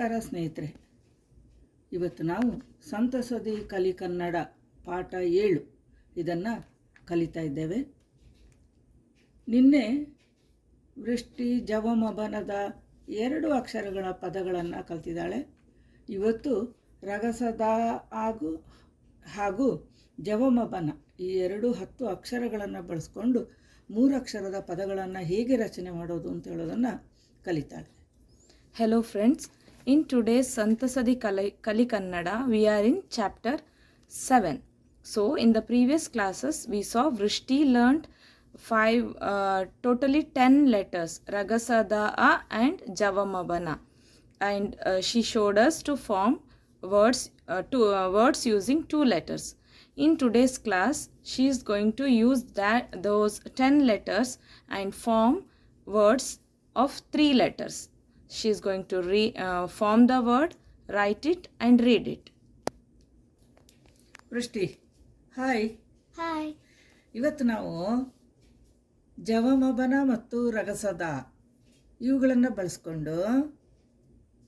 ನಮಸ್ಕಾರ ಸ್ನೇಹಿತರೆ. ಇವತ್ತು ನಾವು ಸಂತಸದಿ ಕಲಿ ಕನ್ನಡ ಪಾಠ 7 ಇದನ್ನು ಕಲಿತಾ ಇದ್ದೇವೆ. ನಿನ್ನೆ ವೃಷ್ಟಿ ಜವಮಬನದ 2 ಅಕ್ಷರಗಳ ಪದಗಳನ್ನು ಕಲಿತಿದ್ದಾಳೆ. ಇವತ್ತು ರಗಸದ ಹಾಗೂ ಜವಮಬನ ಈ 10 ಅಕ್ಷರಗಳನ್ನು ಬಳಸ್ಕೊಂಡು 3 ಅಕ್ಷರದ ಪದಗಳನ್ನು ಹೇಗೆ ರಚನೆ ಮಾಡೋದು ಅಂತ ಹೇಳೋದನ್ನು ಕಲಿತಾಳೆ. Hello friends, in today's Santasadi Kali Kannada we are in chapter 7. So in the previous classes we saw Vrishti learnt totally 10 letters Ragasada and Javamabana, and she showed us to form words using 2 letters. In today's class she is going to use those 10 letters and form words of 3 letters. She is going to form the word, write it and read it. Vrushti, hi. Hi. ಇವತ್ತು ನಾವು ಜವಮಬನ ಮತ್ತು ರಗಸದ ಇವುಗಳನ್ನು ಬಳಸ್ಕೊಂಡು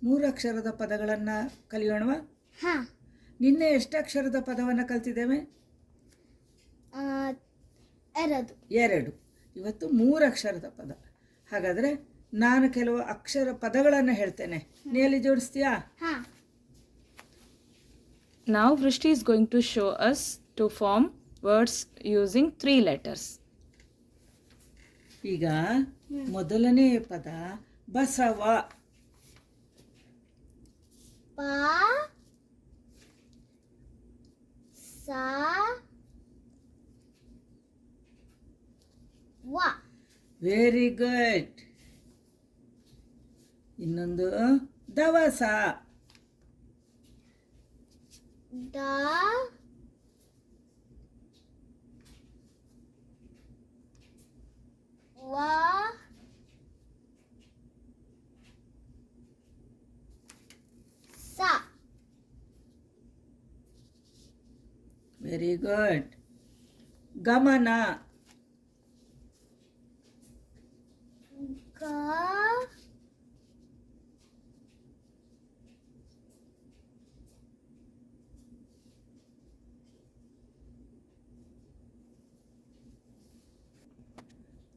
3 ಅಕ್ಷರದ ಪದಗಳನ್ನು ಕಲಿಯೋಣವಾ? ಹಾಂ. ನಿನ್ನೆ ಎಷ್ಟು ಅಕ್ಷರದ ಪದವನ್ನು ಕಲ್ತಿದ್ದೇವೆ? 2. ಇವತ್ತು 3 ಅಕ್ಷರದ ಪದ. ಹಾಗಾದರೆ ನಾನು ಕೆಲವು ಅಕ್ಷರ ಪದಗಳನ್ನು ಹೇಳ್ತೇನೆ, ನೀ ಅಲ್ಲಿ ಜೋಡಿಸ್ತೀಯಾ? ಹಾಂ. Now Vrishti is going to show us to form words using 3 letters. ಈಗ ಮೊದಲನೇ ಪದ ಬಸವ. ಪ ಸ ವ. Very good. ಇನ್ನೊಂದು ದವಸ. ದ ವ ಸ. Very good. ಗಮನ. ಗ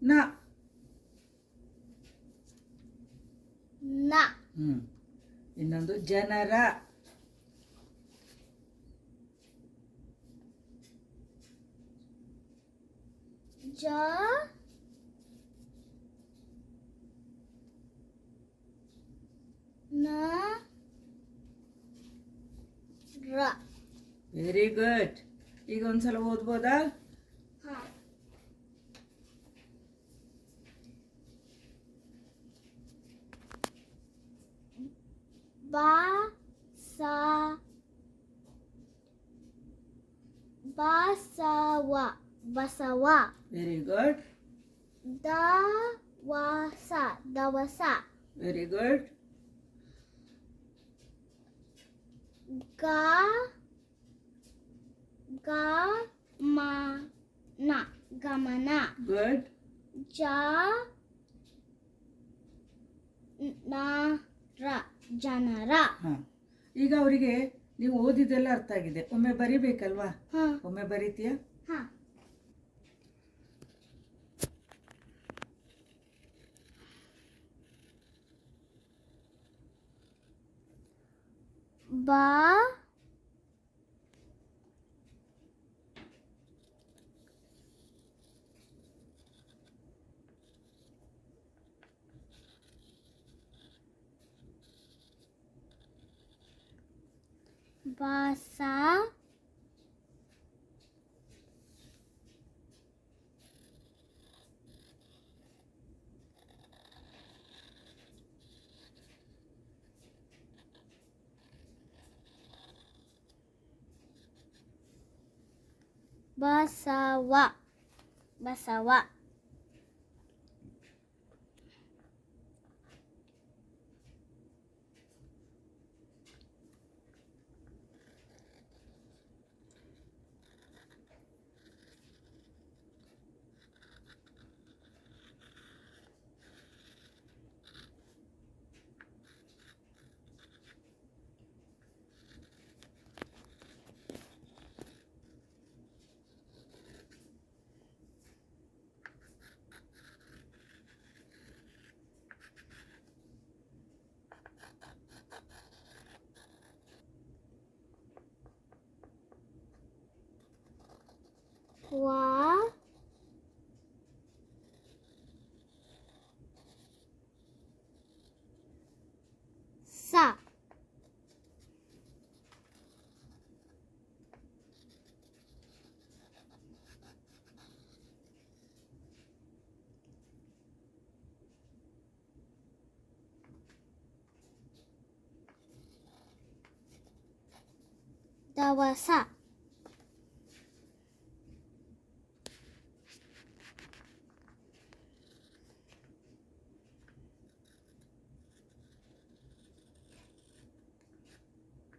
ನ. ನ. ಇನ್ನೊಂದು ಜನರ. ಜ ನ ರ. Very good. ಈಗ ಒಂದ್ಸಲ ಓದ್ಬೋದಾ? ಹಾಂ. ಬಸವ. ಬಸವ. Very good. ದವಸ. ದವಸ. Very good. ಗಮನ. ಗಮನ. ಗುಡ್. ಜನರ. ಜನರ. ಹಾಂ. ಈಗ ಅವರಿಗೆ ನೀವು ಓದಿದ್ದೆಲ್ಲ ಅರ್ಥ ಆಗಿದೆ, ಒಮ್ಮೆ ಬರಿಬೇಕಲ್ವಾ? ಹಾಂ. ಒಮ್ಮೆ ಬರೀತೀಯಾ? ಹಾಂ. ಬಸ ಬಸವ. ಬಸವ. wa, sa, dawasa,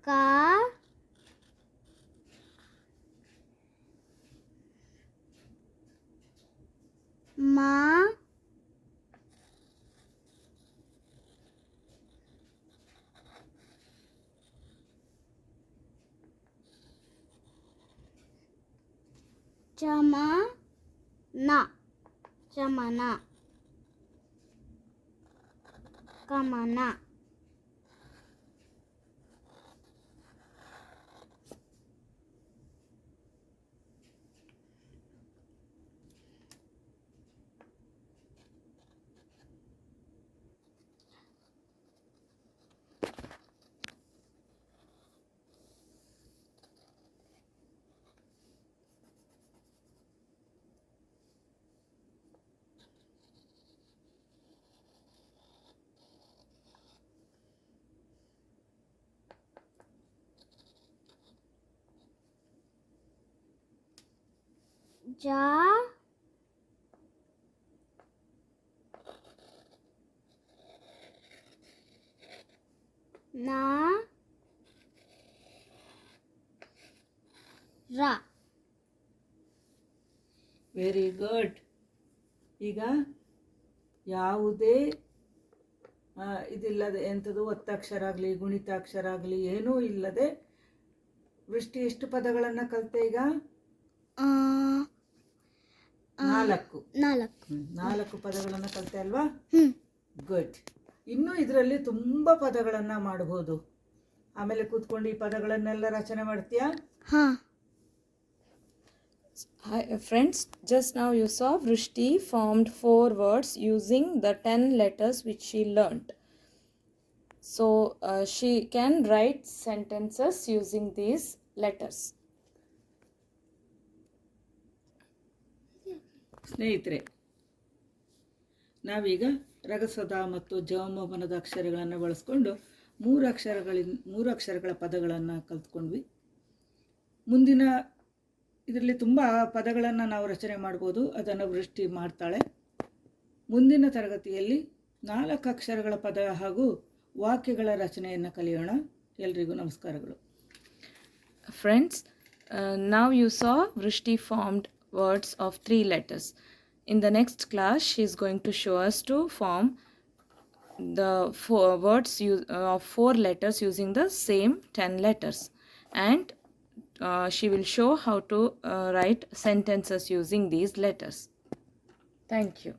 ka, ma, jama, na, jamana, kamana, ja, na, ra. Very good. ಈಗ ಯಾವುದೇ ಇದಿಲ್ಲದೆ ಎಂಥದ್ದು ಒತ್ತಕ್ಷರ ಆಗಲಿ ಗುಣಿತಾಕ್ಷರ ಆಗಲಿ ಏನೂ ಇಲ್ಲದೆ ವೃಷ್ಟಿ ಎಷ್ಟು ಪದಗಳನ್ನು ಕಲಿತೆ ಈಗ? 4. 4 ಪದಗಳನ್ನು ಕಲಿತೆ ಅಲ್ವಾ? ಗುಡ್. ಇನ್ನೂ ಇದರಲ್ಲಿ ತುಂಬ ಪದಗಳನ್ನು ಮಾಡಬಹುದು. ಆಮೇಲೆ ಕೂತ್ಕೊಂಡು ಈ ಪದಗಳನ್ನೆಲ್ಲ ರಚನೆ ಮಾಡ್ತೀಯಾ? ಹಾಂ. Hi, friends, just now you saw Vrishti formed 4 words using the 10 letters which she learnt. So she can write sentences using these letters. ಸ್ನೇಹಿತರೆ, ನಾವೀಗ ರಗಸದ ಮತ್ತು ಜವಮೋಹನದ ಅಕ್ಷರಗಳನ್ನು ಬಳಸ್ಕೊಂಡು 3 ಅಕ್ಷರಗಳ ಪದಗಳನ್ನು ಕಲ್ತ್ಕೊಂಡ್ವಿ. ಮುಂದಿನ ಇದರಲ್ಲಿ ತುಂಬ ಪದಗಳನ್ನು ನಾವು ರಚನೆ ಮಾಡ್ಬೋದು. ಅದನ್ನು ವೃಷ್ಟಿ ಮಾಡ್ತಾಳೆ. ಮುಂದಿನ ತರಗತಿಯಲ್ಲಿ 4 ಅಕ್ಷರಗಳ ಪದ ಹಾಗೂ ವಾಕ್ಯಗಳ ರಚನೆಯನ್ನು ಕಲಿಯೋಣ. ಎಲ್ರಿಗೂ ನಮಸ್ಕಾರಗಳು. Friends, now you saw Vrishti formed words of 3 letters. In the next class, she is going to show us to form the 4 words of 4 letters using the same 10 letters. And she will show how to write sentences using these letters. Thank you.